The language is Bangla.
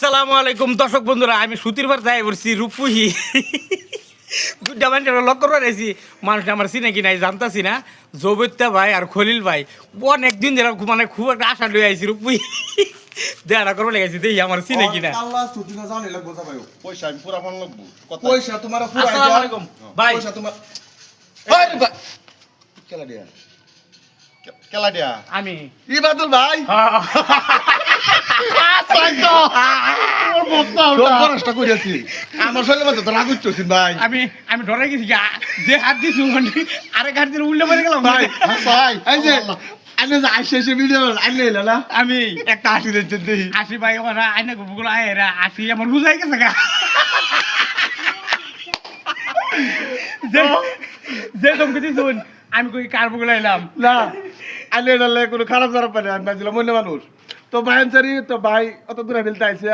আসসালামু আলাইকুম দর্শক বন্ধুরা, আমি সুতির বার যাই বলছি রূপপুহি দুটা মানুষ লক্ষ্য করেছি। মানুষ আমার চিনে কি নাই জানতাছি না। জবৈত্যা ভাই আর খলিল ভাই অনেকদিন ধরে মানে খুব একটা আশা লই আইছি রূপপুহি দেখা করবো লেগেছি, দেখি আমার চিনে কিনা। আল্লাহ সুতি না জানি লাগবো যা ভাই পয়সা আমি পুরা ফোন লাগবো কথা পয়সা তোমার পুরো আসসালামু আলাইকুম ভাই। পয়সা তোমার ওই ভাই, কেলা দিয়া কেলা দিয়া আমি ইবাদুল ভাই বড়টা কইরাছি আমার শরীরে মধ্যে তো রাগ উঠছিস ভাই আমি আমি ডরে গেছি যে হাত দিছি মানে আরেক হাত দিয়ে উল্টে পড়ে গেলাম ভাই ভাই। ভাই এই যে আনে যে আইসে এসে ভিডিও আনলে এলো না আমি একটা হাসি দিচ্ছেন দেখি আসি ভাই, আমার আইনা গুলো আয়েরা আসি আমার বুঝাই গেছে গা যে তুমি দিছুন আমি কই কার বুগুলো এলাম না আনলে এলে কোনো খারাপ খারাপ পারে আমি ভাবছিলাম অন্য মানুষ তো ভাই আনসারি তো ভাই অত দূরে ফেলতে আইসে